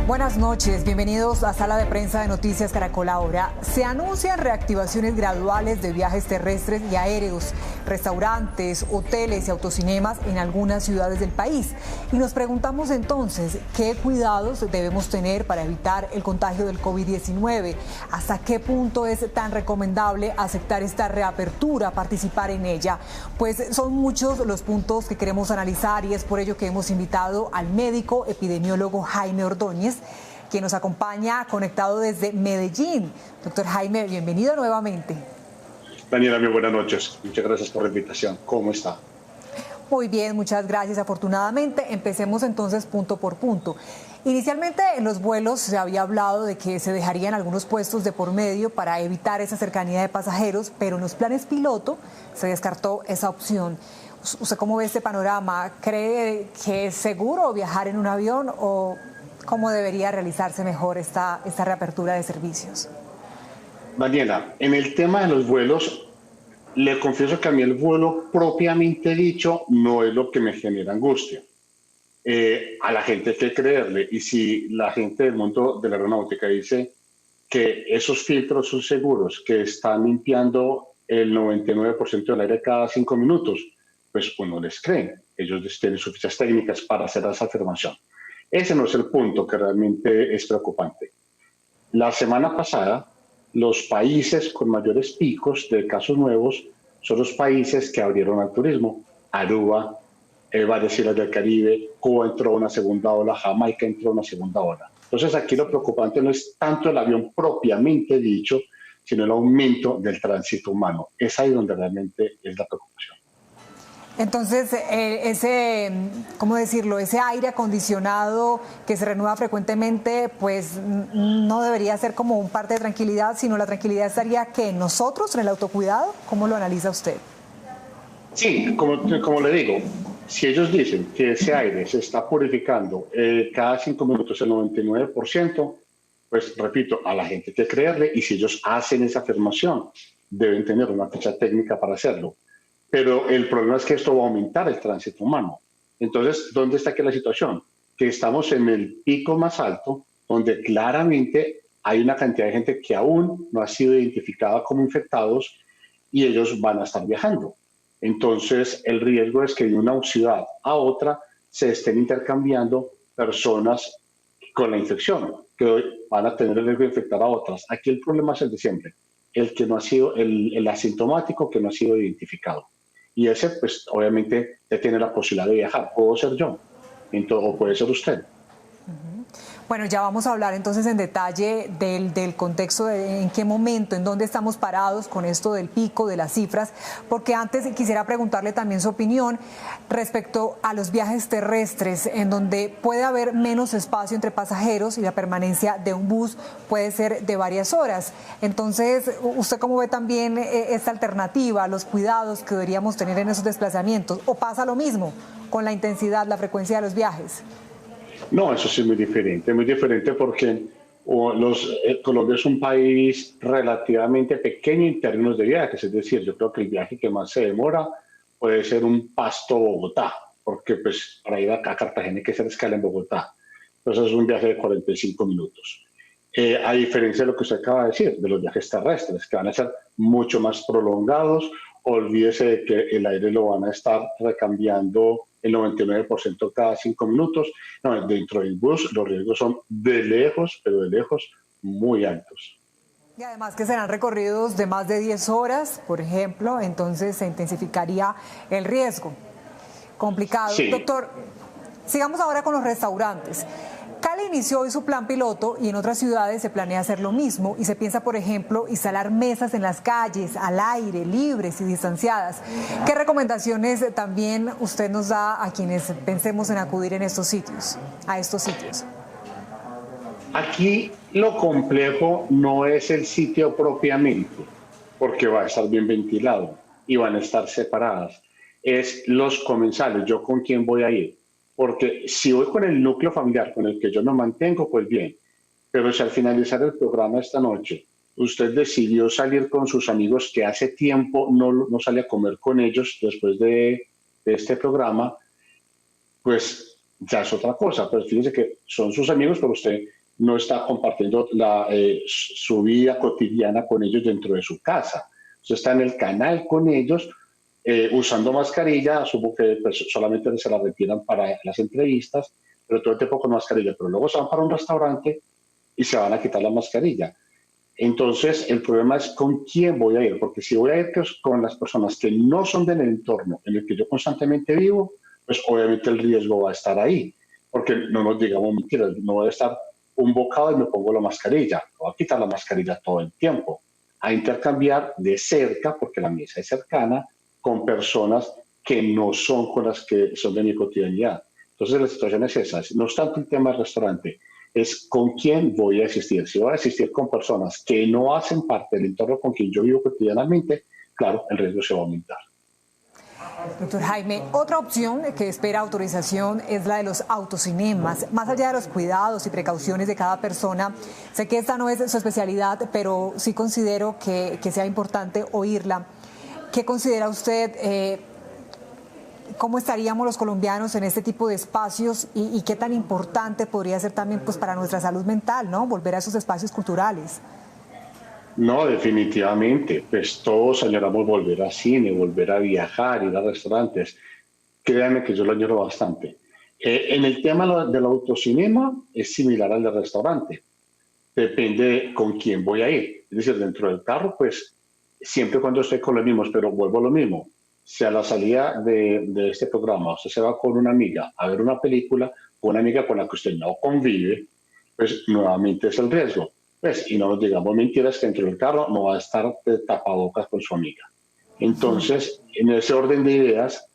Buenas noches, bienvenidos a Sala de Prensa de Noticias Caracol Ahora. Se anuncian reactivaciones graduales de viajes terrestres y aéreos, restaurantes, hoteles y autocinemas en algunas ciudades del país. Y nos preguntamos entonces, ¿qué cuidados debemos tener para evitar el contagio del COVID-19? ¿Hasta qué punto es tan recomendable aceptar esta reapertura, participar en ella? Pues son muchos los puntos que queremos analizar y es por ello que hemos invitado al médico epidemiólogo Jaime Ordóñez, quien nos acompaña conectado desde Medellín. Doctor Jaime, bienvenido nuevamente. Daniela, muy buenas noches. Muchas gracias por la invitación. ¿Cómo está? Muy bien, muchas gracias. Afortunadamente, empecemos entonces punto por punto. Inicialmente en los vuelos se había hablado de que se dejarían algunos puestos de por medio para evitar esa cercanía de pasajeros, pero en los planes piloto se descartó esa opción. ¿Usted cómo ve este panorama? ¿Cree que es seguro viajar en un avión o cómo debería realizarse mejor esta reapertura de servicios? Daniela, en el tema de los vuelos, le confieso que a mí el vuelo propiamente dicho no es lo que me genera angustia. A la gente hay que creerle, y si la gente del mundo de la aeronáutica dice que esos filtros son seguros, que están limpiando el 99% del aire cada 5 minutos, pues uno les cree. Ellos tienen sus fichas técnicas para hacer esa afirmación. Ese no es el punto que realmente es preocupante. La semana pasada, los países con mayores picos de casos nuevos son los países que abrieron al turismo. Aruba, varias islas del Caribe, Cuba entró una segunda ola, Jamaica entró una segunda ola. Entonces aquí lo preocupante no es tanto el avión propiamente dicho, sino el aumento del tránsito humano. Es ahí donde realmente es la preocupación. Entonces, ¿cómo decirlo? Ese aire acondicionado que se renueva frecuentemente, pues no debería ser como un parte de tranquilidad, sino la tranquilidad estaría que nosotros en el autocuidado. ¿Cómo lo analiza usted? Sí, como le digo, si ellos dicen que ese aire se está purificando cada 5 minutos el 99%, pues repito, a la gente hay que creerle, y si ellos hacen esa afirmación, deben tener una ficha técnica para hacerlo. Pero el problema es que esto va a aumentar el tránsito humano. Entonces, ¿dónde está aquí la situación? Que estamos en el pico más alto, donde claramente hay una cantidad de gente que aún no ha sido identificada como infectados y ellos van a estar viajando. Entonces, el riesgo es que de una ciudad a otra se estén intercambiando personas con la infección, que hoy van a tener el riesgo de infectar a otras. Aquí el problema es el de siempre, el que no ha sido, el asintomático que no ha sido identificado. Y ese, pues, obviamente, ya tiene la posibilidad de viajar. Puedo ser yo, o puede ser usted. Bueno, ya vamos a hablar entonces en detalle del contexto, de en qué momento, en dónde estamos parados con esto del pico, de las cifras, porque antes quisiera preguntarle también su opinión respecto a los viajes terrestres, en donde puede haber menos espacio entre pasajeros y la permanencia de un bus puede ser de varias horas. Entonces, ¿usted cómo ve también esta alternativa, los cuidados que deberíamos tener en esos desplazamientos? ¿O pasa lo mismo con la intensidad, la frecuencia de los viajes? No, eso sí es muy diferente porque Colombia es un país relativamente pequeño en términos de viajes, es decir, yo creo que el viaje que más se demora puede ser un Pasto-Bogotá, porque pues para ir a Cartagena hay que hacer escala en Bogotá, entonces es un viaje de 45 minutos. A diferencia de lo que usted acaba de decir, de los viajes terrestres, que van a ser mucho más prolongados, olvídese de que el aire lo van a estar recambiando el 99% cada 5 minutos. No, dentro del bus los riesgos son de lejos, pero de lejos, muy altos. Y además que serán recorridos de más de 10 horas, por ejemplo, entonces se intensificaría el riesgo. Complicado. Sí. Doctor, sigamos ahora con los restaurantes. Cali inició hoy su plan piloto y en otras ciudades se planea hacer lo mismo y se piensa, por ejemplo, instalar mesas en las calles, al aire, libres y distanciadas. ¿Qué recomendaciones también usted nos da a quienes pensemos en acudir a estos sitios? Aquí lo complejo no es el sitio propiamente, porque va a estar bien ventilado y van a estar separadas. Es los comensales, yo con quién voy a ir. Porque si voy con el núcleo familiar con el que yo me mantengo, pues bien. Pero si al finalizar el programa esta noche usted decidió salir con sus amigos que hace tiempo no sale a comer con ellos después de este programa, pues ya es otra cosa. Pero fíjense que son sus amigos, pero usted no está compartiendo su vida cotidiana con ellos dentro de su casa. Usted está en el canal con ellos, usando mascarilla. Asumo que pues, solamente se la retiran para las entrevistas, pero todo el tiempo con mascarilla. Pero luego se van para un restaurante y se van a quitar la mascarilla. Entonces, el problema es con quién voy a ir, porque si voy a ir con las personas que no son del entorno en el que yo constantemente vivo, pues obviamente el riesgo va a estar ahí, porque no nos digamos mentiras, no voy a estar un bocado y me pongo la mascarilla, voy a quitar la mascarilla todo el tiempo, a intercambiar de cerca, porque la mesa es cercana, con personas que no son con las que son de mi cotidianidad. Entonces, la situación es esa, no es tanto el tema del restaurante, es con quién voy a asistir. Si voy a asistir con personas que no hacen parte del entorno con quien yo vivo cotidianamente, claro, el riesgo se va a aumentar. Doctor Jaime, otra opción que espera autorización es la de los autocinemas. Más allá de los cuidados y precauciones de cada persona, sé que esta no es su especialidad, pero sí considero que sea importante oírla. ¿Qué considera usted? ¿Cómo estaríamos los colombianos en este tipo de espacios y qué tan importante podría ser también pues, para nuestra salud mental, ¿no? Volver a esos espacios culturales? No, definitivamente. Pues todos añoramos volver al cine, volver a viajar, ir a restaurantes. Créanme que yo lo añoro bastante. En el tema del autocinema es similar al del restaurante. Depende con quién voy a ir. Es decir, dentro del carro, pues siempre cuando estoy con los mismos, pero vuelvo a lo mismo. Si a la salida de este programa usted se va con una amiga a ver una película, con una amiga con la que usted no convive, pues nuevamente es el riesgo. Pues, y no nos digamos mentiras que dentro del carro no va a estar de tapabocas con su amiga. Entonces, en ese orden de ideas,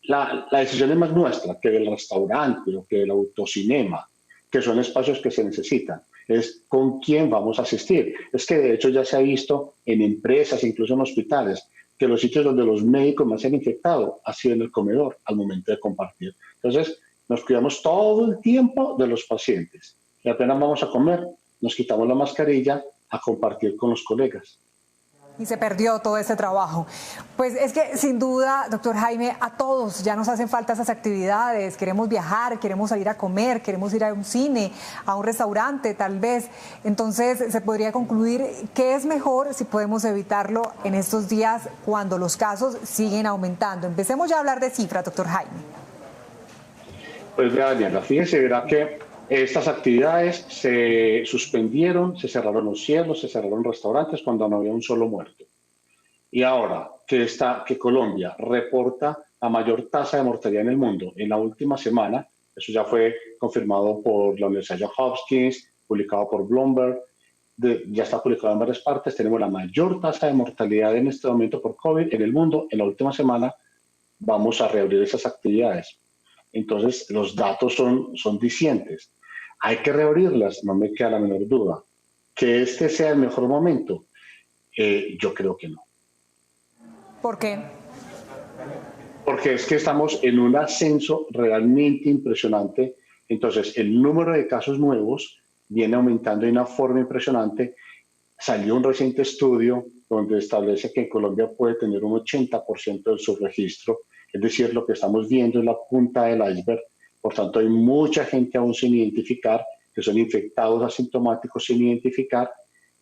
la decisión es más nuestra que del restaurante o que del autocinema, que son espacios que se necesitan. Es con quién vamos a asistir. Es que de hecho ya se ha visto en empresas, incluso en hospitales, que los sitios donde los médicos más se han infectado ha sido en el comedor al momento de compartir. Entonces, nos cuidamos todo el tiempo de los pacientes. Y apenas vamos a comer, nos quitamos la mascarilla a compartir con los colegas. Y se perdió todo ese trabajo. Pues es que sin duda, doctor Jaime, a todos ya nos hacen falta esas actividades. Queremos viajar, queremos salir a comer, queremos ir a un cine, a un restaurante tal vez. Entonces se podría concluir que es mejor si podemos evitarlo en estos días cuando los casos siguen aumentando. Empecemos ya a hablar de cifras, doctor Jaime. Pues vea, Daniela, fíjese, verá que estas actividades se suspendieron, se cerraron los cielos, se cerraron restaurantes cuando no había un solo muerto. Y ahora que Colombia reporta la mayor tasa de mortalidad en el mundo en la última semana, eso ya fue confirmado por la Universidad Johns Hopkins, publicado por Bloomberg, ya está publicado en varias partes, tenemos la mayor tasa de mortalidad en este momento por COVID en el mundo. En la última semana vamos a reabrir esas actividades. Entonces, los datos son dicientes. Hay que reabrirlas, no me queda la menor duda. ¿Que este sea el mejor momento? Yo creo que no. ¿Por qué? Porque es que estamos en un ascenso realmente impresionante. Entonces, el número de casos nuevos viene aumentando de una forma impresionante. Salió un reciente estudio donde establece que en Colombia puede tener un 80% del subregistro. Es decir, lo que estamos viendo es la punta del iceberg. Por tanto, hay mucha gente aún sin identificar, que son infectados asintomáticos sin identificar,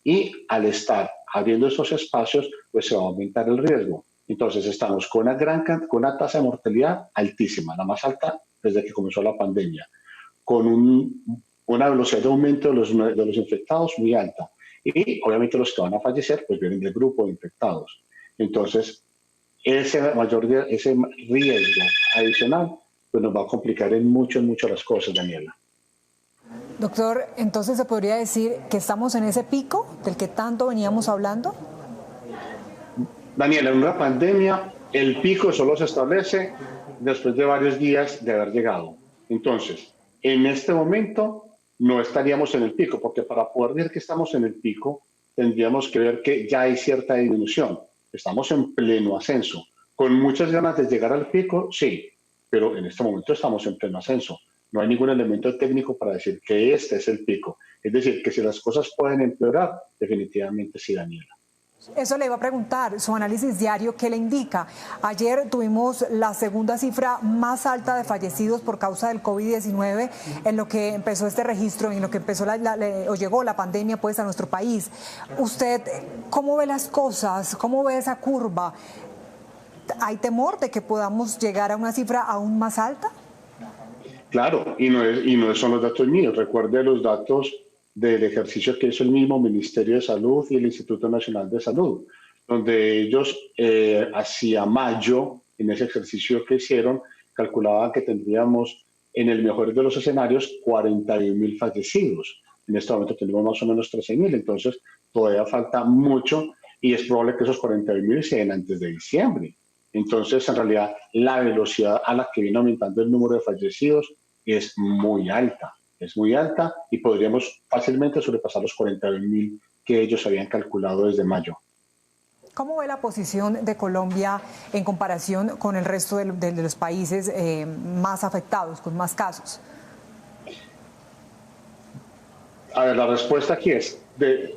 y al estar abriendo esos espacios, pues se va a aumentar el riesgo. Entonces, estamos con una tasa de mortalidad altísima, la más alta desde que comenzó la pandemia, con una velocidad de aumento de los infectados muy alta. Y obviamente los que van a fallecer, pues vienen del grupo de infectados. Entonces, ese riesgo adicional pues nos va a complicar en mucho las cosas, Daniela. Doctor, entonces se podría decir que estamos en ese pico del que tanto veníamos hablando. Daniela, en una pandemia el pico solo se establece después de varios días de haber llegado. Entonces, en este momento no estaríamos en el pico, porque para poder decir que estamos en el pico tendríamos que ver que ya hay cierta disminución. Estamos en pleno ascenso. Con muchas ganas de llegar al pico, sí, pero en este momento estamos en pleno ascenso. No hay ningún elemento técnico para decir que este es el pico. Es decir, que si las cosas pueden empeorar, definitivamente sí, Daniela. Eso le iba a preguntar, su análisis diario, ¿qué le indica? Ayer tuvimos la segunda cifra más alta de fallecidos por causa del COVID-19 en lo que empezó este registro, en lo que empezó o llegó la pandemia pues a nuestro país. ¿Usted cómo ve las cosas? ¿Cómo ve esa curva? ¿Hay temor de que podamos llegar a una cifra aún más alta? Claro, y no son los datos míos. Recuerde los datos del ejercicio que hizo el mismo Ministerio de Salud y el Instituto Nacional de Salud, donde ellos hacia mayo, en ese ejercicio que hicieron, calculaban que tendríamos, en el mejor de los escenarios, 41.000 fallecidos. En este momento tenemos más o menos 13.000, entonces todavía falta mucho y es probable que esos 41.000 se den antes de diciembre. Entonces, en realidad, la velocidad a la que viene aumentando el número de fallecidos es muy alta y podríamos fácilmente sobrepasar los 41.000 que ellos habían calculado desde mayo. ¿Cómo ve la posición de Colombia en comparación con el resto de los países más afectados, con más casos? A ver, la respuesta aquí es,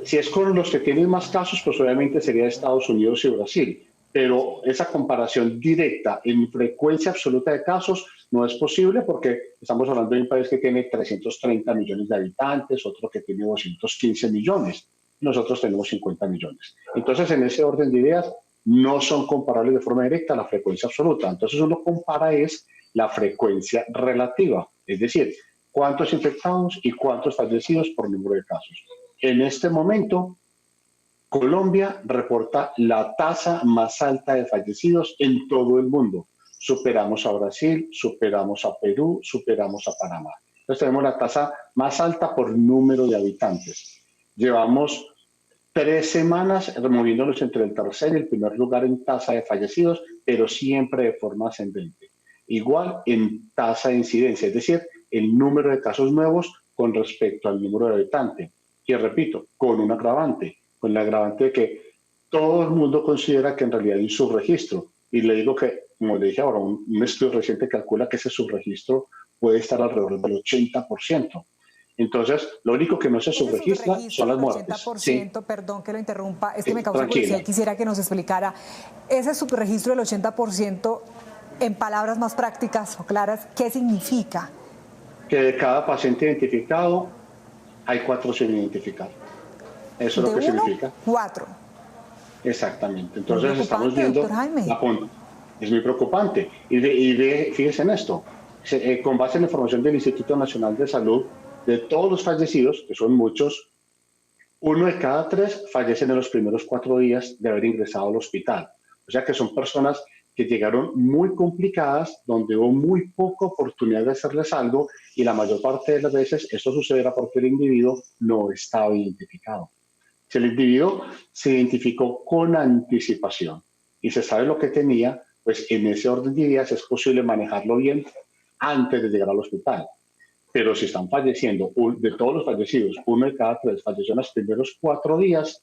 si es con los que tienen más casos, pues obviamente sería Estados Unidos y Brasil. Pero esa comparación directa en frecuencia absoluta de casos no es posible porque estamos hablando de un país que tiene 330 millones de habitantes, otro que tiene 215 millones, nosotros tenemos 50 millones. Entonces, en ese orden de ideas, no son comparables de forma directa a la frecuencia absoluta. Entonces, uno compara es la frecuencia relativa, es decir, cuántos infectados y cuántos fallecidos por número de casos. En este momento, Colombia reporta la tasa más alta de fallecidos en todo el mundo. Superamos a Brasil, superamos a Perú, superamos a Panamá. Entonces tenemos la tasa más alta por número de habitantes. Llevamos 3 semanas moviéndonos entre el tercer y el primer lugar en tasa de fallecidos, pero siempre de forma ascendente. Igual en tasa de incidencia, es decir, el número de casos nuevos con respecto al número de habitantes. Y repito, con un agravante. Con el agravante de que todo el mundo considera que en realidad hay un subregistro. Y le digo que, como le dije ahora, un estudio reciente calcula que ese subregistro puede estar alrededor del 80%. Entonces, lo único que no se subregistra son las muertes. 80%, sí. Perdón que lo interrumpa, es que me causa curiosidad y quisiera que nos explicara. Ese subregistro del 80%, en palabras más prácticas o claras, ¿qué significa? Que de cada paciente identificado hay 4 sin identificar. Eso es lo que significa. 4. Exactamente. Entonces estamos viendo la punta. Es muy preocupante. Y fíjense en esto. Con base en la información del Instituto Nacional de Salud, de todos los fallecidos, que son muchos, 1 de cada 3 fallecen en los primeros 4 días de haber ingresado al hospital. O sea que son personas que llegaron muy complicadas, donde hubo muy poca oportunidad de hacerles algo y la mayor parte de las veces esto sucederá porque el individuo no estaba identificado. Si el individuo se identificó con anticipación y se sabe lo que tenía, pues en ese orden de ideas es posible manejarlo bien antes de llegar al hospital. Pero si están falleciendo, de todos los fallecidos, 1 de cada 3 falleció en los primeros 4 días,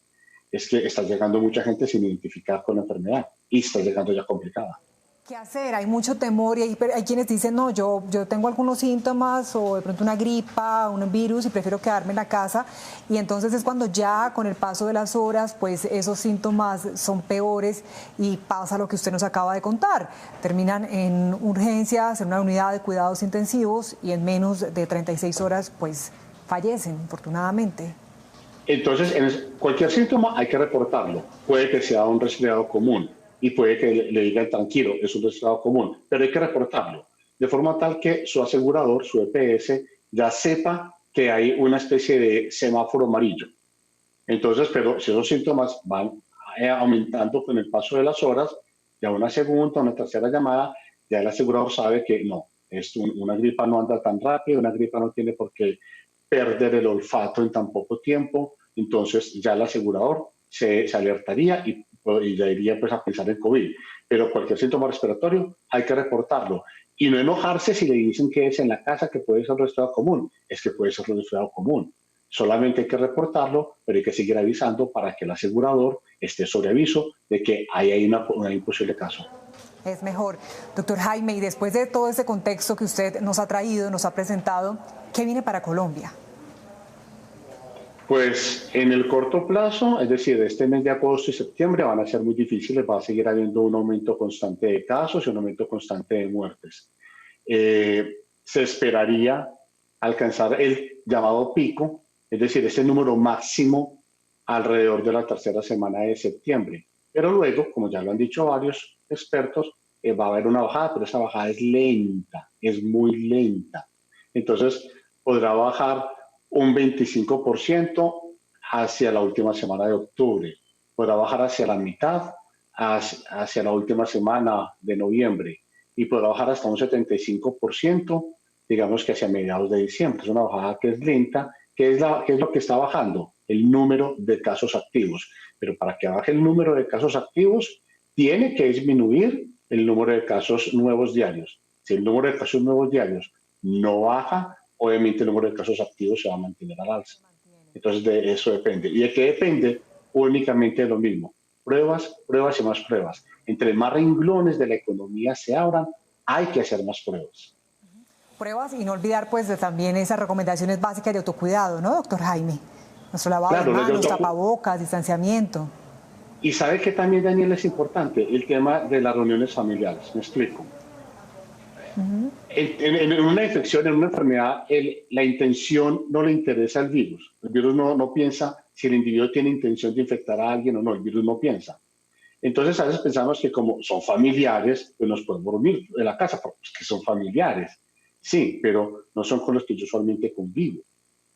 es que está llegando mucha gente sin identificar con la enfermedad y está llegando ya complicada. ¿Qué hacer? Hay mucho temor y hay quienes dicen, no, yo tengo algunos síntomas o de pronto una gripa, un virus y prefiero quedarme en la casa. Y entonces es cuando ya con el paso de las horas, pues esos síntomas son peores y pasa lo que usted nos acaba de contar. Terminan en urgencias, en una unidad de cuidados intensivos y en menos de 36 horas, pues fallecen, afortunadamente. Entonces, cualquier síntoma hay que reportarlo. Puede que sea un resfriado común. Y puede que le digan tranquilo, es un resfriado común, pero hay que reportarlo, de forma tal que su asegurador, su EPS, ya sepa que hay una especie de semáforo amarillo. Entonces, pero si esos síntomas van aumentando con el paso de las horas, ya una segunda o una tercera llamada, ya el asegurador sabe que no, una gripa no anda tan rápido, una gripa no tiene por qué perder el olfato en tan poco tiempo, entonces ya el asegurador se alertaría y ya iría pues a pensar en COVID. Pero cualquier síntoma respiratorio hay que reportarlo y no enojarse si le dicen que es en la casa, que puede ser un resfriado común. Es que puede ser un resfriado común. Solamente hay que reportarlo, pero hay que seguir avisando para que el asegurador esté sobre aviso de que hay un posible caso. Es mejor. Doctor Jaime, y después de todo ese contexto que usted nos ha traído, nos ha presentado, ¿qué viene para Colombia? Pues en el corto plazo, es decir, este mes de agosto y septiembre van a ser muy difíciles, va a seguir habiendo un aumento constante de casos y un aumento constante de muertes. Se esperaría alcanzar el llamado pico, es decir, ese número máximo alrededor de la tercera semana de septiembre. Pero luego, como ya lo han dicho varios expertos, va a haber una bajada, pero esa bajada es lenta, es muy lenta. Entonces, podrá bajar un 25% hacia la última semana de octubre, podrá bajar hacia la mitad, hacia la última semana de noviembre, y podrá bajar hasta un 75%, digamos que hacia mediados de diciembre. Es una bajada que es lenta. ¿Qué es lo que está bajando? El número de casos activos. Pero para que baje el número de casos activos, tiene que disminuir el número de casos nuevos diarios. Si el número de casos nuevos diarios no baja, obviamente el número de casos activos se va a mantener al alza. Entonces de eso depende. ¿Y de qué depende? Únicamente de lo mismo. Pruebas, pruebas y más pruebas. Entre más renglones de la economía se abran, hay que hacer más pruebas. Pruebas y no olvidar pues también esas recomendaciones básicas de autocuidado, ¿no, doctor Jaime? Nuestro lavado de manos, tapabocas, distanciamiento. Y sabe que también, Daniel, es importante el tema de las reuniones familiares. Me explico. En una infección, en una enfermedad, la intención no le interesa al virus. El virus no piensa si el individuo tiene intención de infectar a alguien o no. El virus no piensa. Entonces, a veces pensamos que como son familiares, pues nos podemos dormir en la casa, porque que son familiares. Sí, pero no son con los que yo usualmente convivo.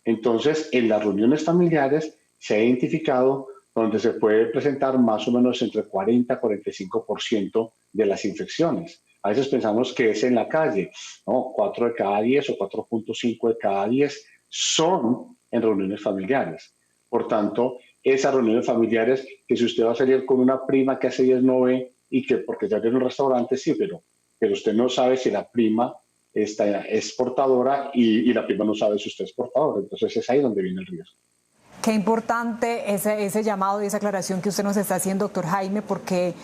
Entonces, en las reuniones familiares se ha identificado donde se puede presentar más o menos entre 40 y 45% de las infecciones. A veces pensamos que es en la calle, ¿no? 4 de cada 10 o 4.5 de cada 10 son en reuniones familiares. Por tanto, esas reuniones familiares, que si usted va a salir con una prima que hace 10 no ve, y que porque ya en un restaurante sí, pero usted no sabe si la prima es portadora y la prima no sabe si usted es portador. Entonces es ahí donde viene el riesgo. Qué importante ese llamado y esa aclaración que usted nos está haciendo, doctor Jaime, porque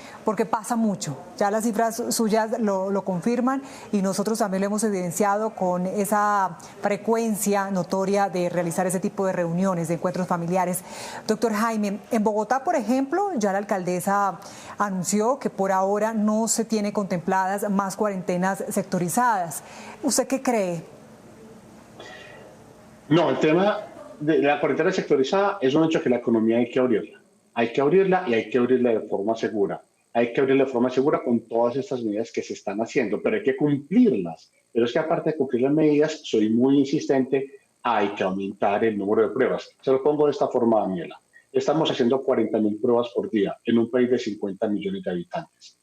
pasa mucho. Ya las cifras suyas lo confirman y nosotros también lo hemos evidenciado con esa frecuencia notoria de realizar ese tipo de reuniones, de encuentros familiares. Doctor Jaime, en Bogotá, por ejemplo, ya la alcaldesa anunció que por ahora no se tiene contempladas más cuarentenas sectorizadas. ¿Usted qué cree? No, el tema de la cuarentena sectorizada es un hecho que la economía hay que abrirla. Hay que abrirla y hay que abrirla de forma segura. Hay que abrirla de forma segura con todas estas medidas que se están haciendo, pero hay que cumplirlas. Pero es que aparte de cumplir las medidas, soy muy insistente, hay que aumentar el número de pruebas. Se lo pongo de esta forma, Daniela. Estamos haciendo 40.000 pruebas por día en un país de 50 millones de habitantes.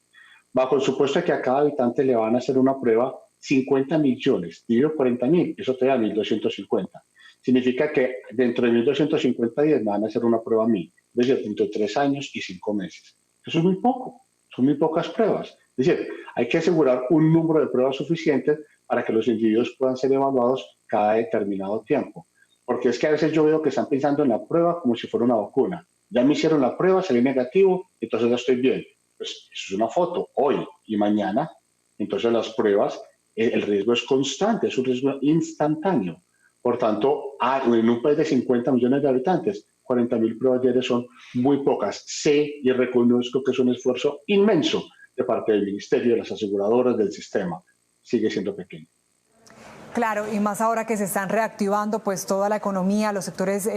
Bajo el supuesto de que a cada habitante le van a hacer una prueba, 50 millones, dividido 40.000, eso te da 1.250. Significa que dentro de 1.250 días me van a hacer una prueba a mí, es decir, dentro de 3 años y 5 meses. Eso es muy poco, son muy pocas pruebas. Es decir, hay que asegurar un número de pruebas suficientes para que los individuos puedan ser evaluados cada determinado tiempo. Porque es que a veces yo veo que están pensando en la prueba como si fuera una vacuna. Ya me hicieron la prueba, salí negativo, entonces ya estoy bien. Pues eso es una foto, hoy y mañana. Entonces las pruebas, el riesgo es constante, es un riesgo instantáneo. Por tanto, en un país de 50 millones de habitantes, 40.000 pruebas diarias son muy pocas. Sé y reconozco que es un esfuerzo inmenso de parte del Ministerio, de las aseguradoras, del sistema. Sigue siendo pequeño. Claro, y más ahora que se están reactivando pues toda la economía, los sectores,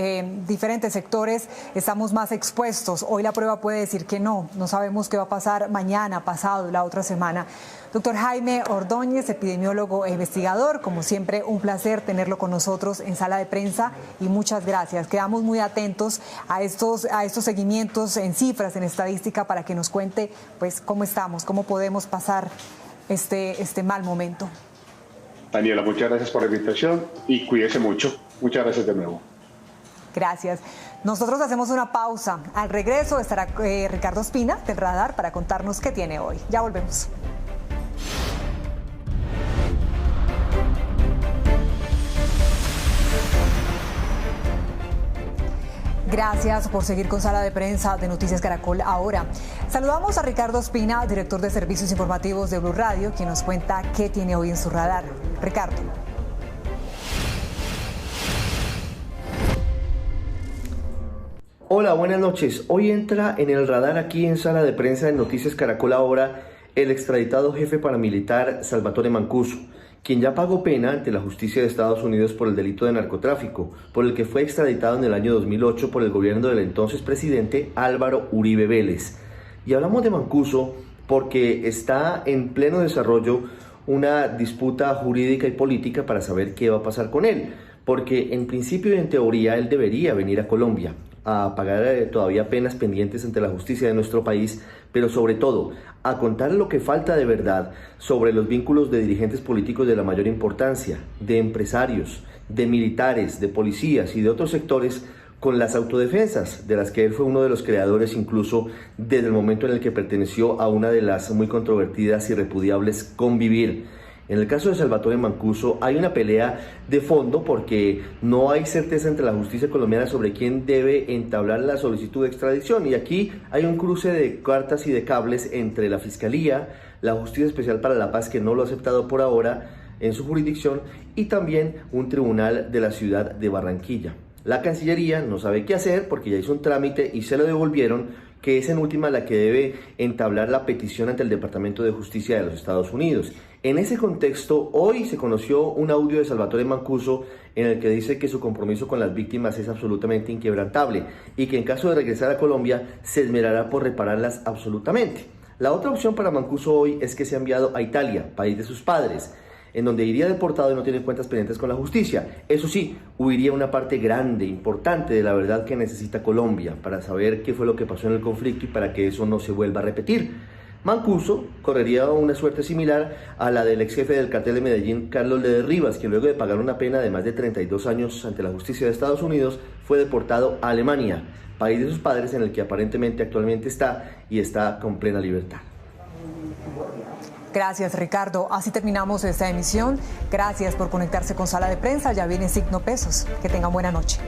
diferentes sectores, estamos más expuestos. Hoy la prueba puede decir que no sabemos qué va a pasar mañana, pasado, la otra semana. Doctor Jaime Ordóñez, epidemiólogo e investigador, como siempre un placer tenerlo con nosotros en Sala de Prensa y muchas gracias. Quedamos muy atentos a estos seguimientos en cifras, en estadística, para que nos cuente pues cómo estamos, cómo podemos pasar este mal momento. Daniela, muchas gracias por la invitación y cuídese mucho. Muchas gracias de nuevo. Gracias. Nosotros hacemos una pausa. Al regreso estará Ricardo Espina del Radar para contarnos qué tiene hoy. Ya volvemos. Gracias por seguir con Sala de Prensa de Noticias Caracol Ahora. Saludamos a Ricardo Espina, director de Servicios Informativos de Blue Radio, quien nos cuenta qué tiene hoy en su radar. Ricardo. Hola, buenas noches. Hoy entra en el radar aquí en Sala de Prensa de Noticias Caracol Ahora el extraditado jefe paramilitar Salvatore Mancuso, quien ya pagó pena ante la justicia de Estados Unidos por el delito de narcotráfico, por el que fue extraditado en el año 2008 por el gobierno del entonces presidente Álvaro Uribe Vélez. Y hablamos de Mancuso porque está en pleno desarrollo una disputa jurídica y política para saber qué va a pasar con él, porque en principio y en teoría él debería venir a Colombia a pagar todavía penas pendientes ante la justicia de nuestro país, pero sobre todo a contar lo que falta de verdad sobre los vínculos de dirigentes políticos de la mayor importancia, de empresarios, de militares, de policías y de otros sectores con las autodefensas, de las que él fue uno de los creadores incluso desde el momento en el que perteneció a una de las muy controvertidas y repudiables Convivir. En el caso de Salvatore Mancuso hay una pelea de fondo porque no hay certeza entre la justicia colombiana sobre quién debe entablar la solicitud de extradición, y aquí hay un cruce de cartas y de cables entre la Fiscalía, la Justicia Especial para la Paz, que no lo ha aceptado por ahora en su jurisdicción, y también un tribunal de la ciudad de Barranquilla. La Cancillería no sabe qué hacer porque ya hizo un trámite y se lo devolvieron, que es en última la que debe entablar la petición ante el Departamento de Justicia de los Estados Unidos. En ese contexto, hoy se conoció un audio de Salvatore Mancuso en el que dice que su compromiso con las víctimas es absolutamente inquebrantable y que en caso de regresar a Colombia se esmerará por repararlas absolutamente. La otra opción para Mancuso hoy es que sea enviado a Italia, país de sus padres, en donde iría deportado y no tiene cuentas pendientes con la justicia. Eso sí, huiría una parte grande, importante de la verdad que necesita Colombia para saber qué fue lo que pasó en el conflicto y para que eso no se vuelva a repetir. Mancuso correría una suerte similar a la del ex jefe del cartel de Medellín, Carlos Leder Rivas, que luego de pagar una pena de más de 32 años ante la justicia de Estados Unidos, fue deportado a Alemania, país de sus padres en el que aparentemente actualmente está y está con plena libertad. Gracias, Ricardo. Así terminamos esta emisión. Gracias por conectarse con Sala de Prensa. Ya viene Signo Pesos. Que tengan buena noche.